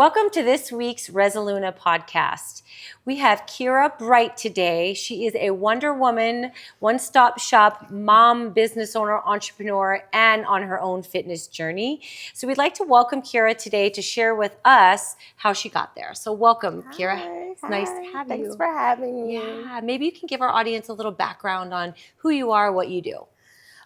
Welcome to this week's Resoluna podcast. We have Kiera Bright today. She is a Wonder Woman, one-stop shop mom, business owner, entrepreneur, and on her own fitness journey. So we'd like to welcome Kiera today to share with us how she got there. So welcome, Kiera. It's nice to have you. Thanks for having me. Yeah, maybe you can give our audience a little background on who you are, what you do.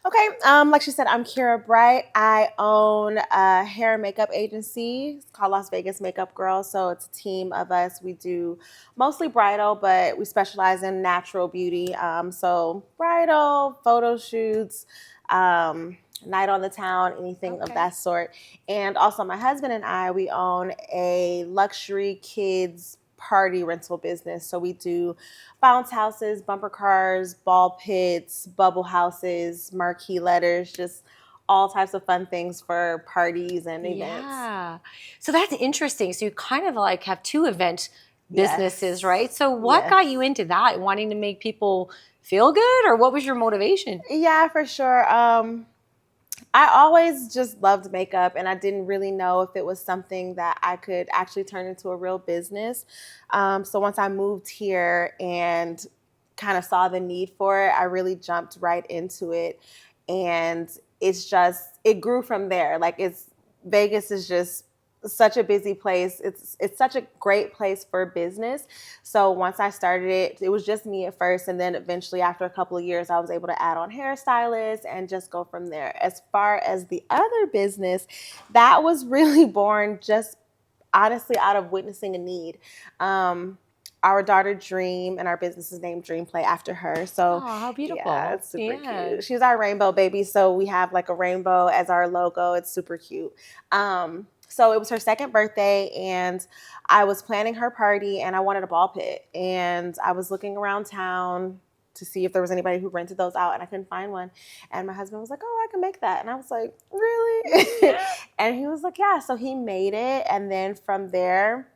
Okay, like she said, I'm Kiera Bright. I own a hair and makeup agency. It's called Las Vegas Makeup Girls. So it's a team of us. We do mostly bridal, but we specialize in natural beauty. So bridal, photo shoots, night on the town, anything of that sort. And also my husband and I, we own a luxury kids party rental business. So we do bounce houses, bumper cars, ball pits, bubble houses, marquee letters, just all types of fun things for parties and events. Yeah. So that's interesting. So you kind of like have two event businesses, right? So what got you into that? Wanting to make people feel good, or what was your motivation? Yeah, for sure. I always just loved makeup, and I didn't really know if it was something that I could actually turn into a real business. So once I moved here and kind of saw the need for it, I really jumped right into it. And it grew from there. Vegas is just such a busy place. It's such a great place for business. So once I started it, it was just me at first. And then eventually after a couple of years, I was able to add on hairstylists and just go from there. As far as the other business, that was really born just honestly out of witnessing a need. Our daughter Dream, and our business is named Dream Play after her. So how beautiful. Yeah, it's super cute. She's our rainbow baby. So we have like a rainbow as our logo. It's super cute. So it was her second birthday, and I was planning her party, and I wanted a ball pit. And I was looking around town to see if there was anybody who rented those out, and I couldn't find one. And my husband was like, "Oh, I can make that." And I was like, "Really?" And he was like, "Yeah." So he made it, and then from there,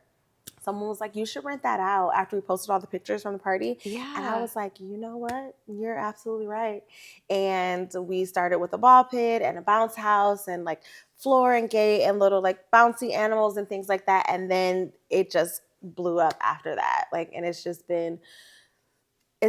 someone was like, "You should rent that out," after we posted all the pictures from the party. Yeah. And I was like, you know what? You're absolutely right. And we started with a ball pit and a bounce house and like floor and gate and little like bouncy animals and things like that. And then it just blew up after that. And it's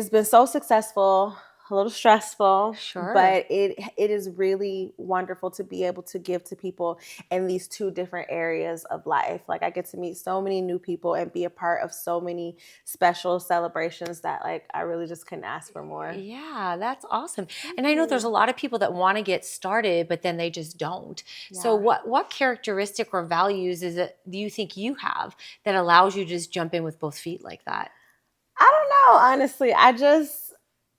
been so successful, a little stressful, Sure. But it is really wonderful to be able to give to people in these two different areas of life. I get to meet so many new people and be a part of so many special celebrations that I really just couldn't ask for more. Yeah, that's awesome. And I know there's a lot of people that want to get started, but then they just don't. Yeah. So what characteristic or values do you think you have that allows you to just jump in with both feet like that? I don't know, honestly.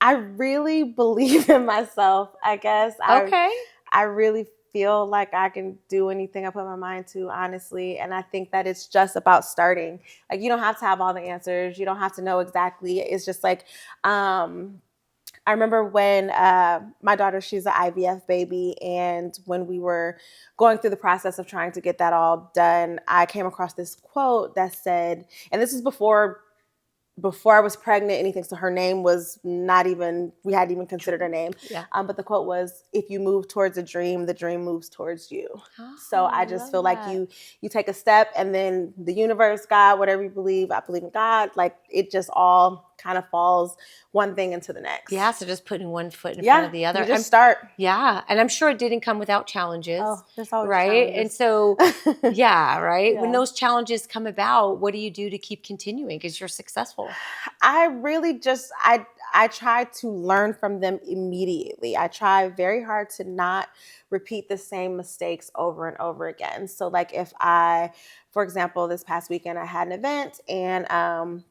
I really believe in myself, I guess. Okay. I really feel like I can do anything I put my mind to, honestly. And I think that it's just about starting. You don't have to have all the answers. You don't have to know exactly. It's just I remember when my daughter, she's an IVF baby, and when we were going through the process of trying to get that all done, I came across this quote that said, and this is before I was pregnant, anything. So her name was not even, we hadn't even considered her name. Yeah. But the quote was, "If you move towards a dream, the dream moves towards you." Oh, so I just feel that. like you take a step, and then the universe, God, whatever you believe, I believe in God, it just all kind of falls one thing into the next. Yeah, so just putting one foot in front of the other. You just start. Yeah, and I'm sure it didn't come without challenges. Oh, there's always right? challenges. And so, yeah, right? Yeah. When those challenges come about, what do you do to keep continuing because you're successful? I really I try to learn from them immediately. I try very hard to not repeat the same mistakes over and over again. So if for example, this past weekend I had an event, and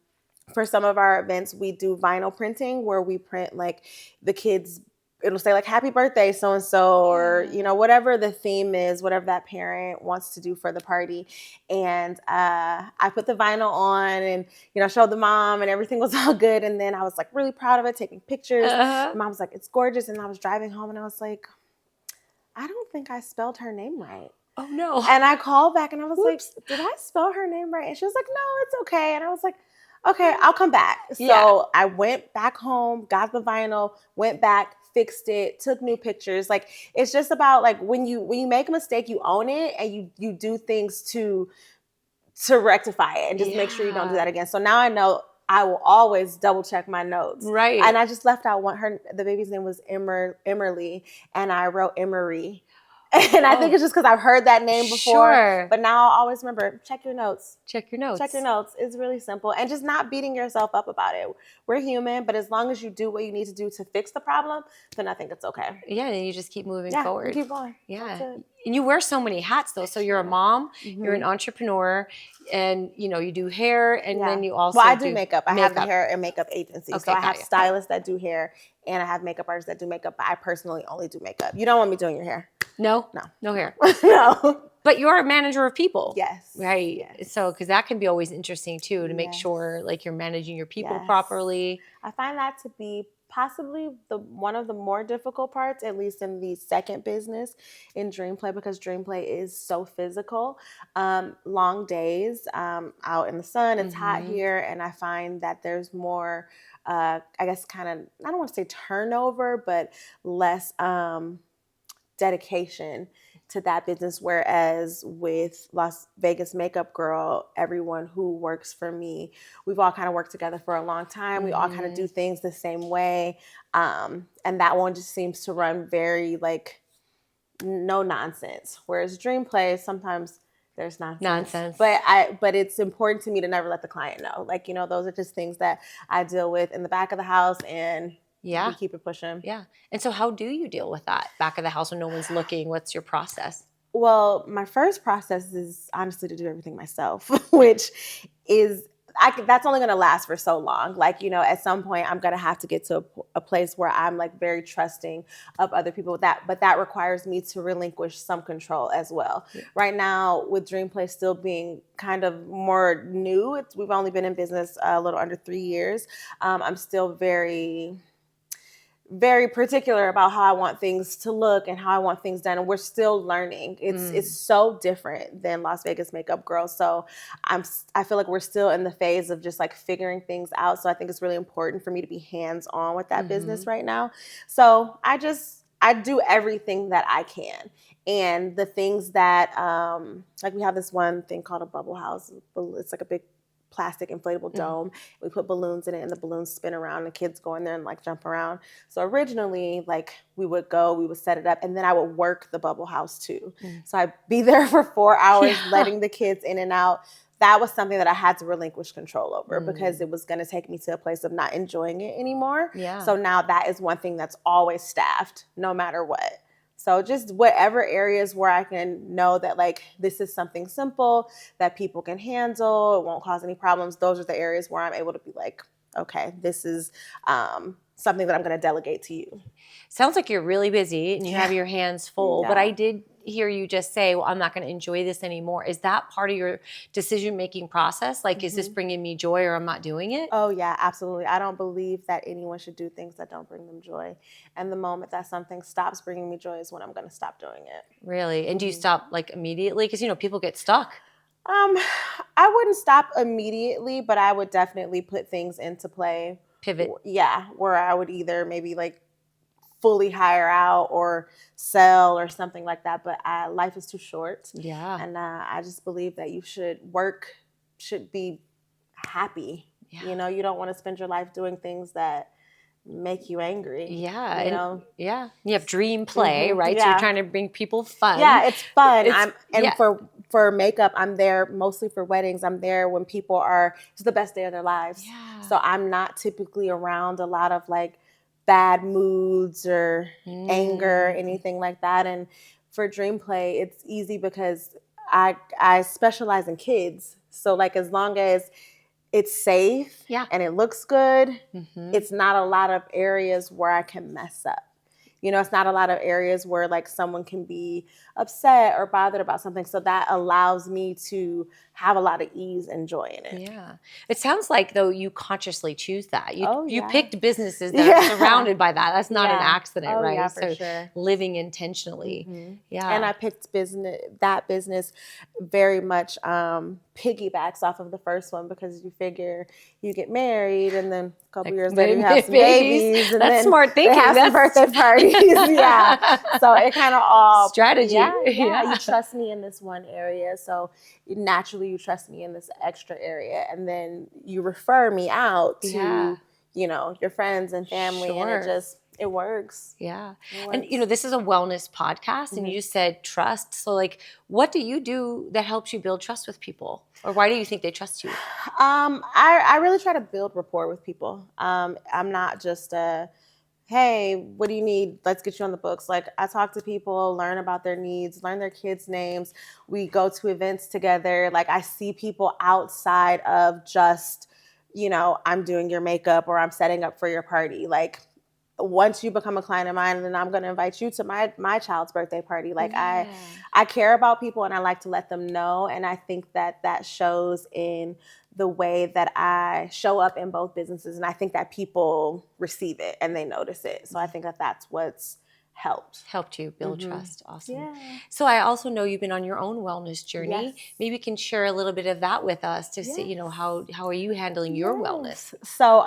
for some of our events, we do vinyl printing where we print the kids. It'll say happy birthday so-and-so, or, whatever the theme is, whatever that parent wants to do for the party. And I put the vinyl on and, showed the mom, and everything was all good. And then I was really proud of it, taking pictures. Uh-huh. Mom was like, "It's gorgeous." And I was driving home and I was like, "I don't think I spelled her name right." Oh, no. And I called back and I was Whoops. like, "Did I spell her name right?" And she was like, "No, it's okay." And I was like, "Okay, I'll come back." Yeah. So I went back home, got the vinyl, went back, fixed it, took new pictures. It's just about when you make a mistake, you own it, and you do things to to rectify it and just make sure you don't do that again. So now I know I will always double check my notes. Right. And I just left out the baby's name was Emerly, and I wrote Emery. And I think it's just because I've heard that name before. Sure. But now I'll always remember, check your notes. Check your notes. Check your notes. It's really simple. And just not beating yourself up about it. We're human, but as long as you do what you need to do to fix the problem, then I think it's okay. Yeah, and you just keep moving forward. Keep going. Yeah. And you wear so many hats though. So you're a mom, you're an entrepreneur, and you do hair, and then you also I do makeup. I have the hair and makeup agency. Okay, so I have stylists that do hair, and I have makeup artists that do makeup, but I personally only do makeup. You don't want me doing your hair. No hair. No. But you're a manager of people. Yes. Right. Yes. So, because that can be always interesting too, to make sure like you're managing your people properly. I find that to be possibly one of the more difficult parts, at least in the second business in Dream Play, because Dream Play is so physical. Long days out in the sun, it's hot here, and I find that there's more, I guess kind of, I don't want to say turnover, but less dedication to that business. Whereas with Las Vegas Makeup Girl, everyone who works for me, we've all kind of worked together for a long time. We all kind of do things the same way. And that one just seems to run very like no nonsense. Whereas Dream Play, sometimes there's nonsense. But it's important to me to never let the client know. Like, those are just things that I deal with in the back of the house, and we keep it pushing. Yeah. And so how do you deal with that back of the house when no one's looking? What's your process? Well, my first process is honestly to do everything myself, which is, that's only going to last for so long. Like, at some point I'm going to have to get to a place where I'm like very trusting of other people, but that requires me to relinquish some control as well. Yeah. Right now, with Dream Play still being kind of more new, we've only been in business a little under 3 years. I'm still very particular about how I want things to look and how I want things done. And we're still learning. It's so different than Las Vegas Makeup Girl. So I feel like we're still in the phase of just like figuring things out. So I think it's really important for me to be hands-on with that business right now. So I do everything that I can. And the things that, like we have this one thing called a bubble house. It's like a big plastic inflatable dome. We put balloons in it, and the balloons spin around, and the kids go in there and like jump around. So originally, like we would set it up, and then I would work the bubble house too. So I'd be there for 4 hours, letting the kids in and out. That was something that I had to relinquish control over because it was going to take me to a place of not enjoying it anymore. So now that is one thing that's always staffed, no matter what. So just whatever areas where I can know that like this is something simple that people can handle, it won't cause any problems. Those are the areas where I'm able to be like, okay, this is something that I'm going to delegate to you. Sounds like you're really busy and you have your hands full, but I did hear you just say, well, I'm not going to enjoy this anymore. Is that part of your decision-making process? Like, is this bringing me joy or I'm not doing it? Oh yeah, absolutely. I don't believe that anyone should do things that don't bring them joy. And the moment that something stops bringing me joy is when I'm going to stop doing it. Really? And do you stop like immediately? Because, people get stuck. I wouldn't stop immediately, but I would definitely put things into play. Pivot. Yeah, where I would either maybe like fully hire out or sell or something like that. But life is too short. Yeah. And I just believe that work should be happy. Yeah. You don't want to spend your life doing things that make you angry. Yeah. You have Dream Play, right? Yeah. So you're trying to bring people fun. Yeah, it's fun. For makeup, I'm there mostly for weddings. I'm there when people it's the best day of their lives. Yeah. So I'm not typically around a lot of like bad moods or anger, anything like that. And for Dream Play, it's easy because I specialize in kids. So like as long as it's safe and it looks good, it's not a lot of areas where I can mess up. It's not a lot of areas where like someone can be upset or bothered about something. So that allows me to have a lot of ease and joy in it. Yeah. It sounds like though you consciously choose that. You picked businesses that are surrounded by that. That's not an accident, right? Yeah, for sure. Living intentionally. Yeah. And I picked that business very much piggybacks off of the first one because you figure you get married and then a couple years later you have some babies. And That's then smart thinking. They have some birthday parties. boundaries. Yeah. So it kind of all strategy. Yeah. You trust me in this one area. So naturally you trust me in this extra area. And then you refer me out to, your friends and family. And it works. Yeah. It And, works. this is a wellness podcast and you just said trust. So like, what do you do that helps you build trust with people? Or why do you think they trust you? I really try to build rapport with people. I'm not just hey, what do you need? Let's get you on the books. Like I talk to people, learn about their needs, learn their kids' names. We go to events together. Like I see people outside of just, I'm doing your makeup or I'm setting up for your party. Like once you become a client of mine, then I'm going to invite you to my child's birthday party. Like I care about people and I like to let them know. And I think that shows in the way that I show up in both businesses. And I think that people receive it and they notice it. So I think that that's what's helped you build trust. Awesome. Yeah. So I also know you've been on your own wellness journey. Yes. Maybe you can share a little bit of that with us to see, how are you handling your wellness? So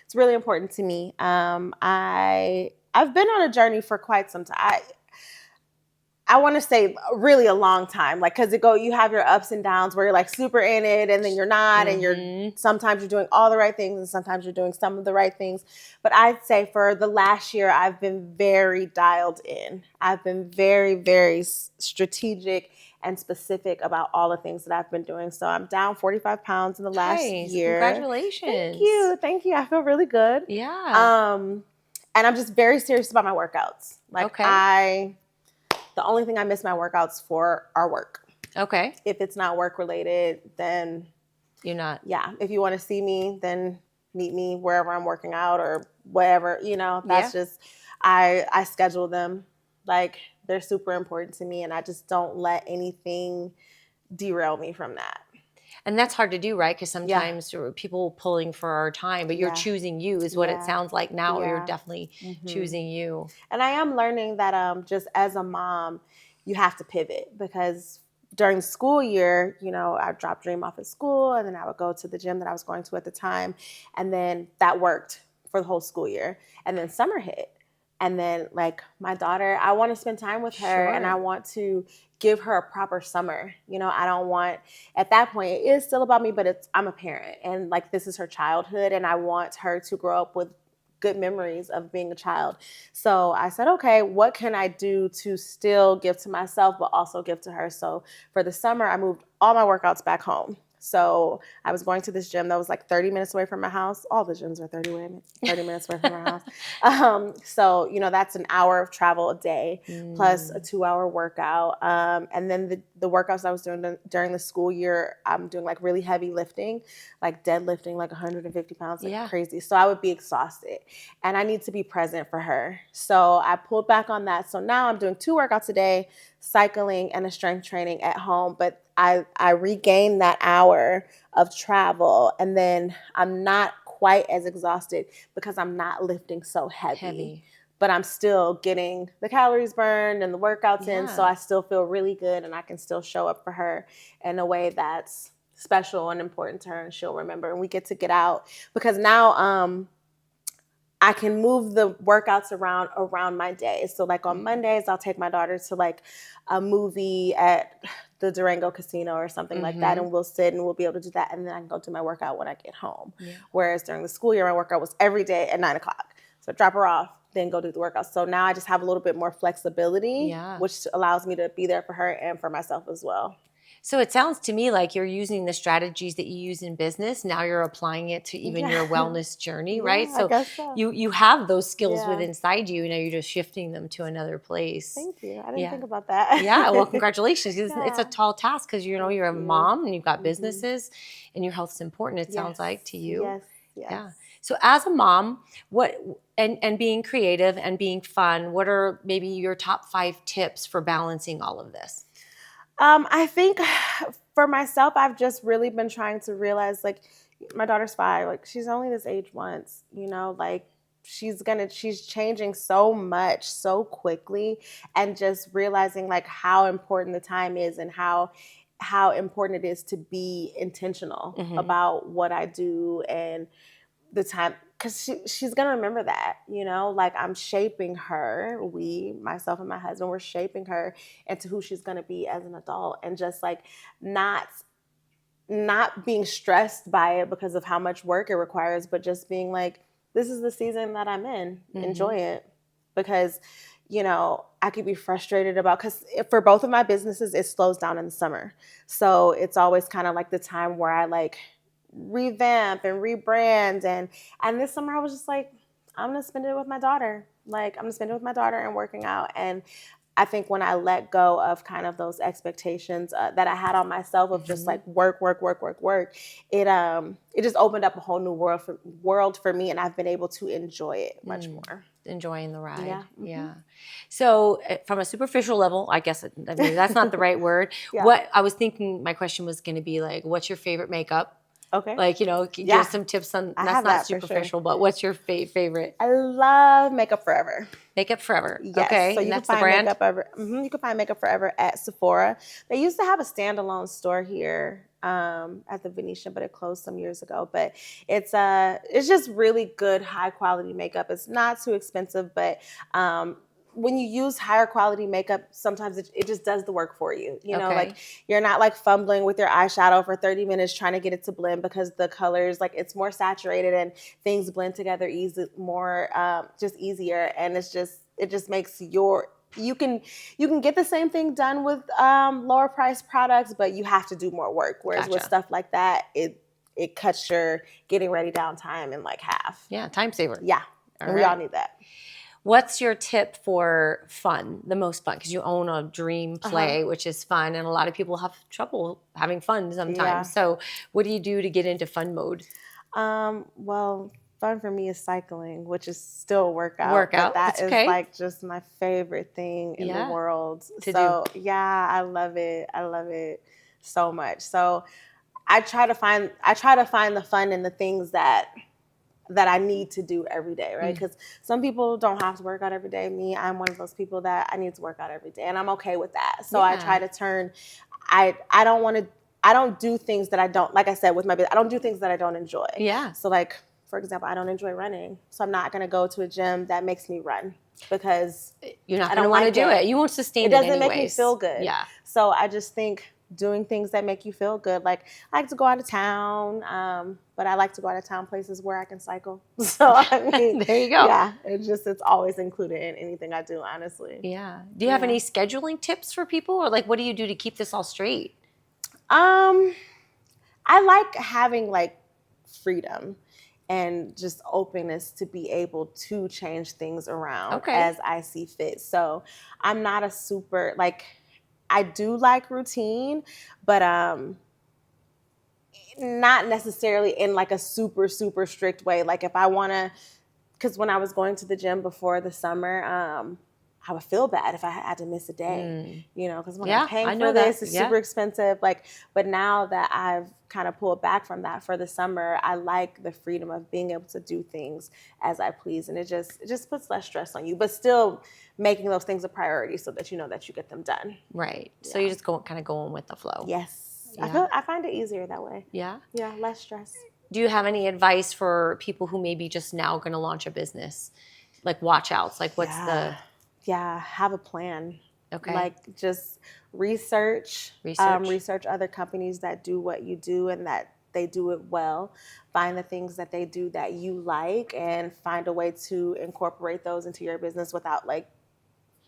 it's really important to me. I've been on a journey for quite some time. I want to say really a long time, like, cause you have your ups and downs where you're like super in it and then you're not, and sometimes you're doing all the right things and sometimes you're doing some of the right things. But I'd say for the last year, I've been very dialed in. I've been very, very strategic and specific about all the things that I've been doing. So I'm down 45 pounds in the last year. Congratulations. Thank you. I feel really good. Yeah. And I'm just very serious about my workouts. Like the only thing I miss my workouts for are work. Okay. If it's not work related, then you're not. Yeah. If you want to see me, then meet me wherever I'm working out or whatever, that's just, I schedule them. Like they're super important to me and I just don't let anything derail me from that. And that's hard to do, right? Because sometimes people pulling for our time, but you're choosing you is what it sounds like now. You're definitely choosing you. And I am learning that just as a mom, you have to pivot because during the school year, I dropped Dream off at school and then I would go to the gym that I was going to at the time. And then that worked for the whole school year. And then summer hit. And then like my daughter, I want to spend time with her and I want to give her a proper summer. I don't want, at that point, it is still about me, but I'm a parent and like this is her childhood and I want her to grow up with good memories of being a child. So I said, okay, what can I do to still give to myself, but also give to her? So for the summer, I moved all my workouts back home. So I was going to this gym that was like 30 minutes away from my house. All the gyms are 30 minutes away from my house. So, that's an hour of travel a day plus a 2-hour workout. And then the workouts I was doing during the school year, I'm doing like really heavy lifting, like deadlifting, like 150 pounds, like crazy. So I would be exhausted and I need to be present for her. So I pulled back on that. So now I'm doing 2 workouts a day, cycling and a strength training at home. But I regained that hour of travel and then I'm not quite as exhausted because I'm not lifting so heavy. But I'm still getting the calories burned and the workouts in. So I still feel really good and I can still show up for her in a way that's special and important to her and she'll remember. And we get to get out because now I can move the workouts around my day. So like on Mondays, I'll take my daughter to like a movie at the Durango Casino or something like that. And we'll sit and we'll be able to do that. And then I can go do my workout when I get home. Yeah. Whereas during the school year, my workout was every day at 9 o'clock. So I drop her off, then go do the workout. So now I just have a little bit more flexibility, which allows me to be there for her and for myself as well. So it sounds to me like you're using the strategies that you use in business. Now you're applying it to even your wellness journey, right? I guess so. You have those skills within inside you. Now you're just shifting them to another place. Thank you. I didn't think about that. Yeah. Well, congratulations. It's a tall task because you're a mom and you've got businesses and your health's important. It sounds like to you. Yes. Yeah. So as a mom, and being creative and being fun, what are maybe your top 5 tips for balancing all of this? I think for myself, I've just really been trying to realize, like, my daughter's 5, like, she's only this age once, like, she's changing so much so quickly and just realizing, like, how important the time is and how important it is to be intentional about what I do and the time, because she's gonna remember that, like I'm shaping her. Myself and my husband, we're shaping her into who she's gonna be as an adult, and just like not being stressed by it because of how much work it requires, but just being like, this is the season that I'm in. Enjoy it. Because, I could be frustrated about, because for both of my businesses, it slows down in the summer. So it's always kind of like the time where I like revamp and rebrand. And this summer I was just like, I'm going to spend it with my daughter. Like, I'm going to spend it with my daughter and working out. And I think when I let go of kind of those expectations that I had on myself of just like work, it just opened up a whole new world for me, and I've been able to enjoy it much more. Enjoying the ride. Yeah. Yeah. So from a superficial level, I guess that's not the right word. Yeah. What I was thinking, my question was going to be like, what's your favorite makeup? Okay. Like, give some tips on, that's not superficial, but what's your favorite? I love Makeup Forever. Makeup Forever. Yes. Okay. So you can find Makeup Forever. You can find Makeup Forever at Sephora. They used to have a standalone store here at the Venetian, but it closed some years ago. But it's just really good, high quality makeup. It's not too expensive, but when you use higher quality makeup, sometimes it just does the work for you. Like you're not like fumbling with your eyeshadow for 30 minutes trying to get it to blend, because the colors, like it's more saturated and things blend together just easier. And it just makes you can get the same thing done with lower priced products, but you have to do more work. Whereas with stuff like that, it cuts your getting ready downtime in like half. Yeah, time saver. Yeah, and we all need that. What's your tip for fun, the most fun? Because you own a dream play, which is fun, and a lot of people have trouble having fun sometimes. Yeah. So what do you do to get into fun mode? Well, fun for me is cycling, which is still a workout. Workout, but that is like just my favorite thing in the world to do. Yeah, I love it. I love it so much. So I try to find the fun in the things that I need to do every day, right? Because some people don't have to work out every day. Me, I'm one of those people that I need to work out every day, and I'm okay with that. So I try to turn. I don't do things that I don't, like I said with my business, I don't do things that I don't enjoy. Yeah. So like, for example, I don't enjoy running, so I'm not going to go to a gym that makes me run, because you're not going to want to do it. You won't sustain it. It doesn't make me feel good. Yeah. So I just think doing things that make you feel good. Like I like to go out of town, but I like to go out of town places where I can cycle. So I mean, there you go. Yeah, it's always included in anything I do, honestly. Yeah. Do you have any scheduling tips for people, or like what do you do to keep this all straight? I like having like freedom and just openness to be able to change things around as I see fit. So I'm not a super like. I do like routine, but not necessarily in like a super, super strict way. Like if I want to, because when I was going to the gym before the summer, I would feel bad if I had to miss a day, because when I'm paying for this, it's super expensive. Like, but now that I've kind of pulled back from that for the summer, I like the freedom of being able to do things as I please, and it just puts less stress on you, but still making those things a priority so that you know that you get them done. Right. Yeah. So you just kind of going with the flow. Yes. Yeah. I find it easier that way. Yeah. Yeah. Less stress. Do you have any advice for people who may be just now going to launch a business, like watch outs? Like what's the... Yeah, have a plan. Okay. Like just research other companies that do what you do and that they do it well. Find the things that they do that you like and find a way to incorporate those into your business without like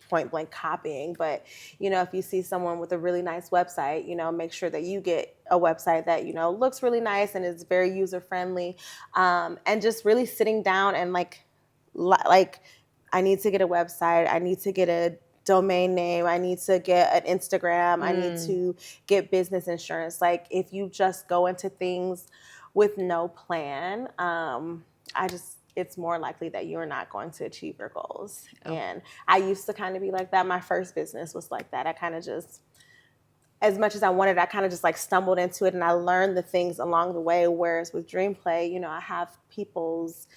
point blank copying. But, if you see someone with a really nice website, make sure that you get a website that, looks really nice and is very user friendly. And just really sitting down and like I need to get a website. I need to get a domain name. I need to get an Instagram. I need to get business insurance. Like if you just go into things with no plan, it's more likely that you're not going to achieve your goals. Oh. And I used to kind of be like that. My first business was like that. I kind of just, as much as I wanted, I kind of just like stumbled into it and I learned the things along the way. Whereas with Dream Play, I have people's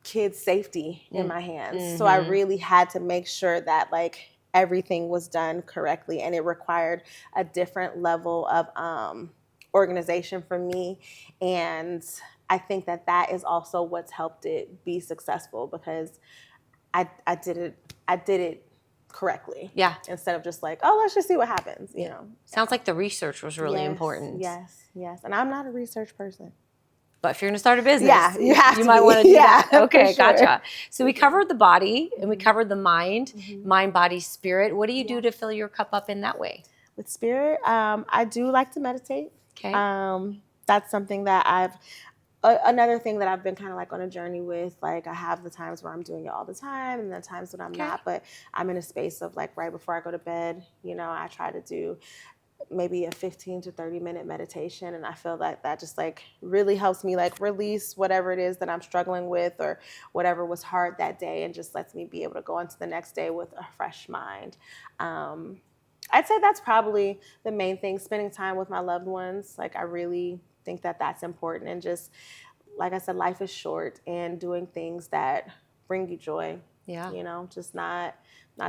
kids' safety in my hands. Mm-hmm. So I really had to make sure that like everything was done correctly, and it required a different level of organization for me. And I think that is also what's helped it be successful, because I did it correctly. Yeah. Instead of just like, oh, let's just see what happens, you know. Sounds like the research was really important. Yes. And I'm not a research person. But if you're going to start a business, yeah, you might want to do that. Okay, sure. gotcha. So we covered the body and we covered the mind, mind, body, spirit. What do you do to fill your cup up in that way? With spirit, I do like to meditate. Okay. That's something that another thing that I've been kind of like on a journey with. Like, I have the times where I'm doing it all the time and the times when I'm not, but I'm in a space of like right before I go to bed, you know, I try to do maybe a 15 to 30 minute meditation. And I feel that that just like really helps me like release whatever it is that I'm struggling with or whatever was hard that day, and just lets me be able to go into the next day with a fresh mind. I'd say that's probably the main thing, spending time with my loved ones. Like, I really think that that's important. And just, like I said, life is short, and doing things that bring you joy. Yeah. You know, just not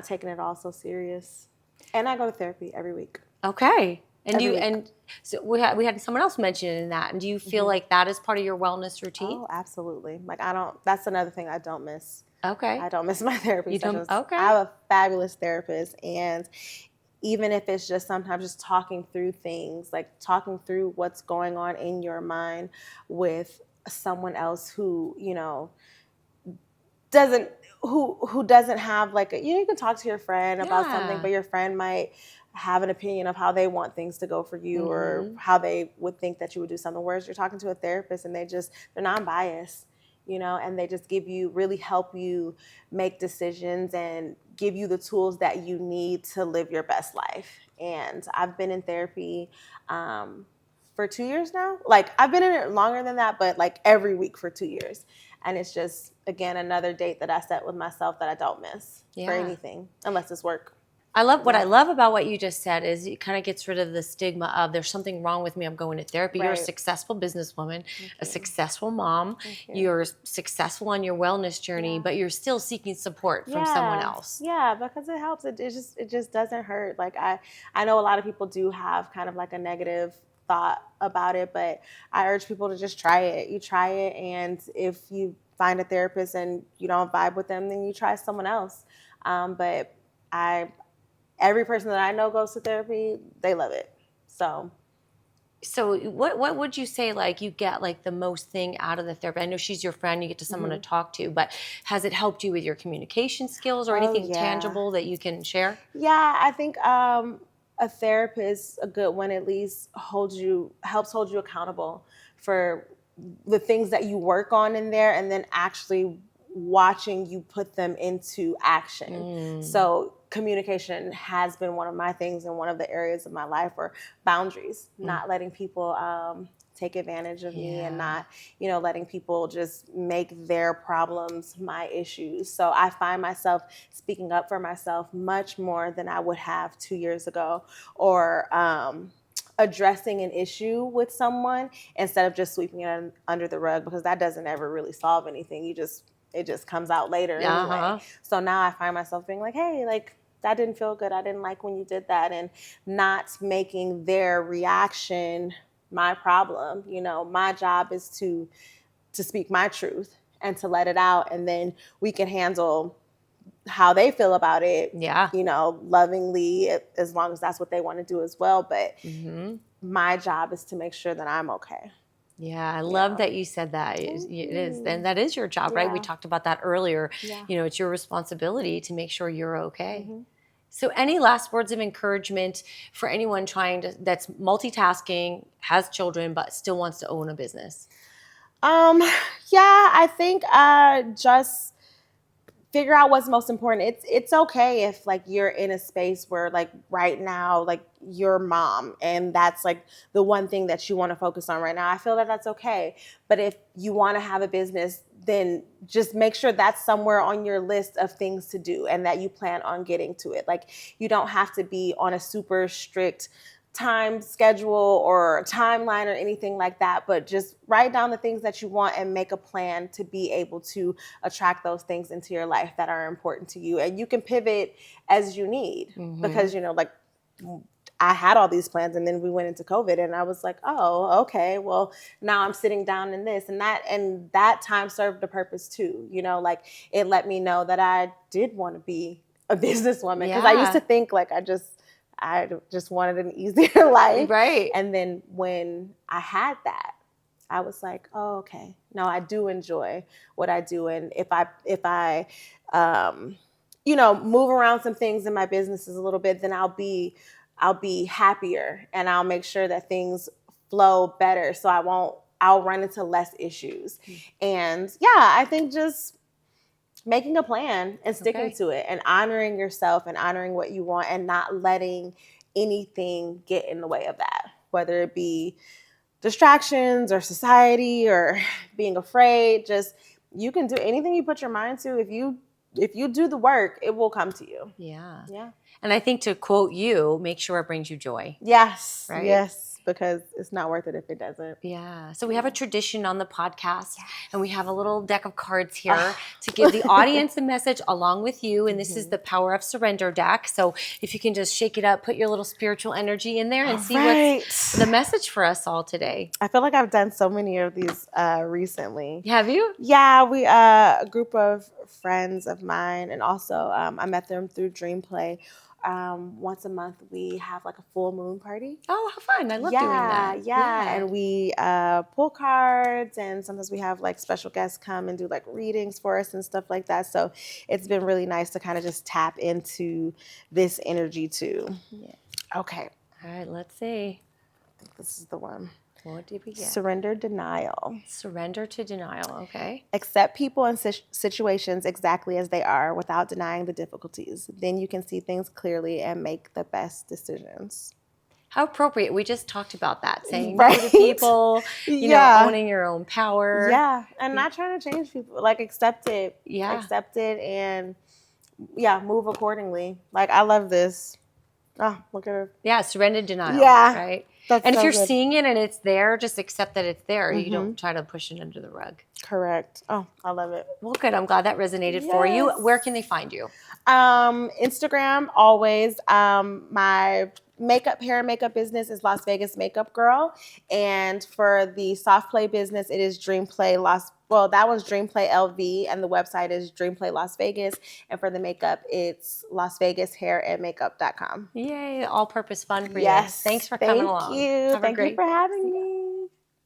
taking it all so serious. And I go to therapy every week. Okay. And so we had someone else mention that. And do you feel like that is part of your wellness routine? Oh, absolutely. Like, that's another thing I don't miss. Okay. I don't miss my therapy sessions. Okay. I have a fabulous therapist, and even if it's just sometimes just talking through things, like talking through what's going on in your mind with someone else who, you know, doesn't have like you can talk to your friend about something, but your friend might have an opinion of how they want things to go for you, or how they would think that you would do something. Whereas you're talking to a therapist and they're non-biased, you know, and they just really help you make decisions and give you the tools that you need to live your best life. And I've been in therapy for 2 years now. Like, I've been in it longer than that, but like every week for 2 years. And it's just, again, another date that I set with myself that I don't miss for anything, unless it's work. What I love about what you just said is it kind of gets rid of the stigma of there's something wrong with me, I'm going to therapy. You're a successful businesswoman, a successful mom. You're successful on your wellness journey, but you're still seeking support from someone else. Yeah, because it helps. It just doesn't hurt. Like, I know a lot of people do have kind of like a negative thought about it, but I urge people to just try it. You try it, and if you find a therapist and you don't vibe with them, then you try someone else. But every person that I know goes to therapy, they love it. So what would you say, like, you get like the most thing out of the therapy? I know she's your friend, you get to someone to talk to, but has it helped you with your communication skills or anything tangible that you can share? Yeah, I think a therapist, a good one at least, helps hold you accountable for the things that you work on in there, and then actually watching you put them into action. So communication has been one of my things, and one of the areas of my life, or boundaries, not letting people take advantage of me, and not, you know, letting people just make their problems my issues. So I find myself speaking up for myself much more than I would have 2 years ago, or addressing an issue with someone instead of just sweeping it under the rug, because that doesn't ever really solve anything. It just comes out later anyway. So now I find myself being like, hey, like, that didn't feel good. I didn't like when you did that, and not making their reaction my problem. You know, my job is to speak my truth and to let it out, and then we can handle how they feel about it, you know, lovingly, as long as that's what they want to do as well. But my job is to make sure that I'm okay. Yeah, I love that you said that. It is, and that is your job, right? We talked about that earlier. You know, it's your responsibility to make sure you're okay. So any last words of encouragement for anyone that's multitasking, has children, but still wants to own a business? I think just figure out what's most important. It's okay if like you're in a space where like right now, like you're mom, and that's like the one thing that you want to focus on right now. I feel that that's okay. But if you want to have a business, then just make sure that's somewhere on your list of things to do, and that you plan on getting to it. Like, you don't have to be on a super strict time schedule or timeline or anything like that, but just write down the things that you want and make a plan to be able to attract those things into your life that are important to you. And you can pivot as you need, because, you know, like, I had all these plans, and then we went into COVID, and I was like, oh, okay, well, now I'm sitting down in this, and that time served a purpose too. You know, like it let me know that I did want to be a businesswoman, because I used to think like I just wanted an easier life. Right. And then when I had that, I was like, oh, okay, no, I do enjoy what I do, and if I you know, move around some things in my businesses a little bit, then I'll be happier, and I'll make sure that things flow better, so I'll run into less issues. And yeah, I think just making a plan and sticking to it, and honoring yourself and honoring what you want, and not letting anything get in the way of that, whether it be distractions or society or being afraid. Just, you can do anything you put your mind to. If you do the work, it will come to you. Yeah. Yeah. And I think, to quote you, make sure it brings you joy. Yes. Right? Yes. Because it's not worth it if it doesn't. Yeah. So we have a tradition on the podcast, and we have a little deck of cards here to give the audience a message along with you. And this is the Power of Surrender deck. So if you can just shake it up, put your little spiritual energy in there, and see what's the message for us all today. I feel like I've done so many of these recently. Have you? Yeah, we a group of friends of mine, and also I met them through Dream Play. Once a month we have like a full moon party. Oh, how fun. I love doing that. Yeah. And we pull cards, and sometimes we have like special guests come and do like readings for us and stuff like that. So it's been really nice to kind of just tap into this energy too. Yeah. Okay. All right, let's see. I think this is the one. What did we get? Surrender denial. Surrender to denial. Okay. Accept people and situations exactly as they are without denying the difficulties. Then you can see things clearly and make the best decisions. How appropriate. We just talked about that. Saying no to people, you know, owning your own power. Yeah. And not trying to change people. Like, accept it. Yeah. Accept it, and move accordingly. Like, I love this. Oh, look at her. Yeah, surrender denial. Yeah. Right? That's and so if you're good. seeing it and it's there, just accept that it's there. You don't try to push it under the rug. Correct. Oh, I love it. Well, good. I'm glad that resonated for you. Where can they find you? Instagram, always. My hair and makeup business is Las Vegas Makeup Girl. And for the soft play business, it is Dream Play that was Dream Play LV, and the website is Dream Play Las Vegas. And for the makeup, it's LasVegasHairAndMakeup.com. Yay. All-purpose fun for you. Yes. Thanks for coming along. Thank you. Thank you for having me.